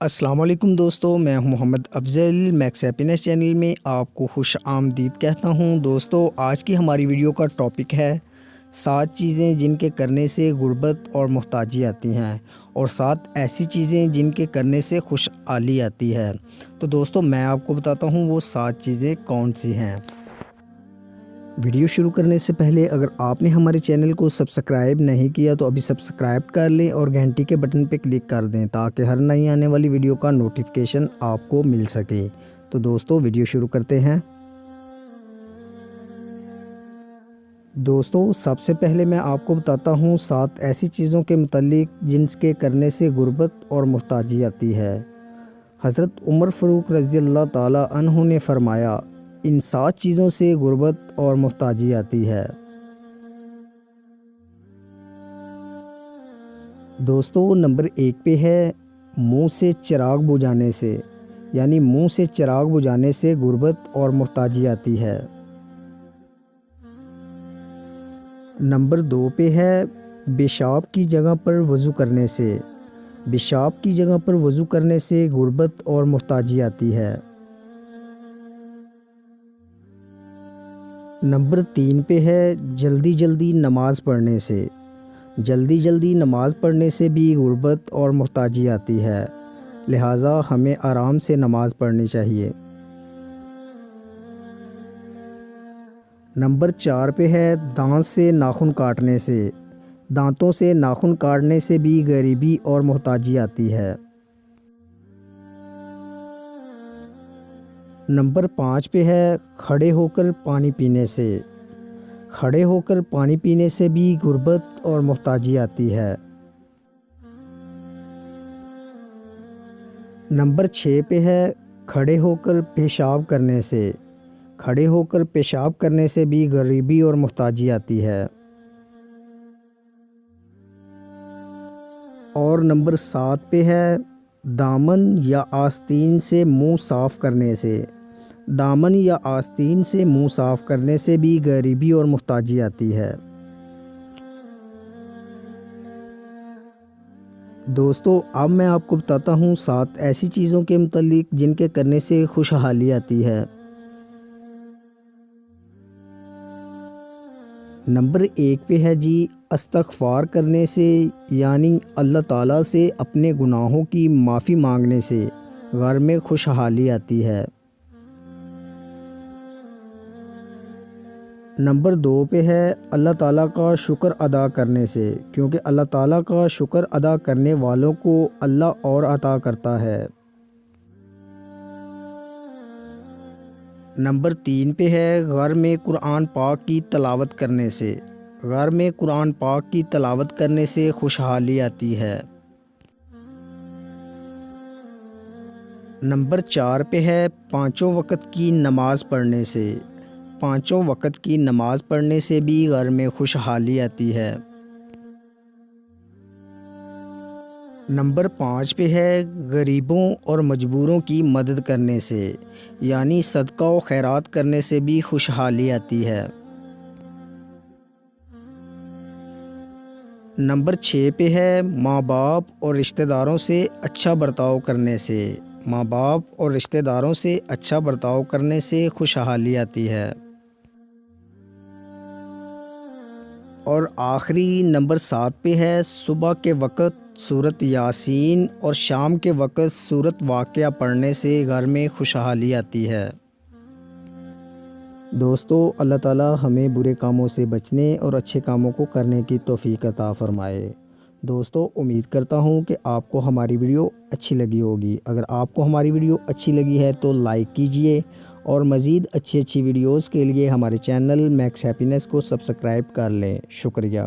السلام علیکم دوستو، میں ہوں محمد افضل۔ میکس ہیپینس چینل میں آپ کو خوش آمدید کہتا ہوں۔ دوستو، آج کی ہماری ویڈیو کا ٹاپک ہے 7 چیزیں جن کے کرنے سے غربت اور محتاجی آتی ہیں، اور 7 ایسی چیزیں جن کے کرنے سے خوشحالی آتی ہے۔ تو دوستو، میں آپ کو بتاتا ہوں وہ 7 چیزیں کون سی ہیں۔ ویڈیو شروع کرنے سے پہلے اگر آپ نے ہمارے چینل کو سبسکرائب نہیں کیا تو ابھی سبسکرائب کر لیں اور گھنٹی کے بٹن پہ کلک کر دیں تاکہ ہر نئی آنے والی ویڈیو کا نوٹیفیکیشن آپ کو مل سکے۔ تو دوستو، ویڈیو شروع کرتے ہیں۔ دوستو، سب سے پہلے میں آپ کو بتاتا ہوں 7 ایسی چیزوں کے متعلق جن کے کرنے سے غربت اور محتاجی آتی ہے۔ حضرت عمر فاروق رضی اللہ تعالی عنہ نے فرمایا، ان 7 چیزوں سے غربت اور محتاجی آتی ہے۔ دوستو، نمبر 1 پہ ہے منہ سے چراغ بجھانے سے، یعنی منہ سے چراغ بجھانے سے غربت اور محتاجی آتی ہے۔ نمبر 2 پہ ہے پیشاب کی جگہ پر وضو کرنے سے، پیشاب کی جگہ پر وضو کرنے سے غربت اور محتاجی آتی ہے۔ نمبر 3 پہ ہے جلدی جلدی نماز پڑھنے سے، جلدی جلدی نماز پڑھنے سے بھی غربت اور محتاجی آتی ہے، لہٰذا ہمیں آرام سے نماز پڑھنی چاہیے۔ نمبر 4 پہ ہے دانت سے ناخن کاٹنے سے، دانتوں سے ناخن کاٹنے سے بھی غریبی اور محتاجی آتی ہے۔ نمبر 5 پہ ہے کھڑے ہو کر پانی پینے سے، کھڑے ہو کر پانی پینے سے بھی غربت اور محتاجی آتی ہے۔ نمبر 6 پہ ہے کھڑے ہو کر پیشاب کرنے سے، کھڑے ہو کر پیشاب کرنے سے بھی غریبی اور محتاجی آتی ہے۔ اور نمبر 7 پہ ہے دامن یا آستین سے منہ صاف کرنے سے، دامن یا آستین سے منہ صاف کرنے سے بھی غریبی اور محتاجی آتی ہے۔ دوستو، اب میں آپ کو بتاتا ہوں 7 ایسی چیزوں کے متعلق جن کے کرنے سے خوشحالی آتی ہے۔ نمبر 1 پہ ہے جی استغفار کرنے سے، یعنی اللہ تعالیٰ سے اپنے گناہوں کی معافی مانگنے سے گھر میں خوشحالی آتی ہے۔ نمبر 2 پہ ہے اللہ تعالیٰ کا شکر ادا کرنے سے، کیونکہ اللہ تعالیٰ کا شکر ادا کرنے والوں کو اللہ اور عطا کرتا ہے۔ نمبر 3 پہ ہے گھر میں قرآن پاک کی تلاوت کرنے سے، گھر میں قرآن پاک کی تلاوت کرنے سے خوشحالی آتی ہے۔ نمبر 4 پہ ہے 5 وقت کی نماز پڑھنے سے، 5 وقت کی نماز پڑھنے سے بھی گھر میں خوشحالی آتی ہے۔ نمبر 5 پہ ہے غریبوں اور مجبوروں کی مدد کرنے سے، یعنی صدقہ و خیرات کرنے سے بھی خوشحالی آتی ہے۔ نمبر 6 پہ ہے ماں باپ اور رشتہ داروں سے اچھا برتاؤ کرنے سے، ماں باپ اور رشتہ داروں سے اچھا برتاؤ کرنے سے خوشحالی آتی ہے۔ اور آخری نمبر 7 پہ ہے صبح کے وقت سورۃ یاسین اور شام کے وقت سورۃ واقعہ پڑھنے سے گھر میں خوشحالی آتی ہے۔ دوستو، اللہ تعالیٰ ہمیں برے کاموں سے بچنے اور اچھے کاموں کو کرنے کی توفیق عطا فرمائے۔ دوستو، امید کرتا ہوں کہ آپ کو ہماری ویڈیو اچھی لگی ہوگی۔ اگر آپ کو ہماری ویڈیو اچھی لگی ہے تو لائک کیجئے، اور مزید اچھی ویڈیوز کے لیے ہمارے چینل میکس ہیپینس کو سبسکرائب کر لیں۔ شکریہ۔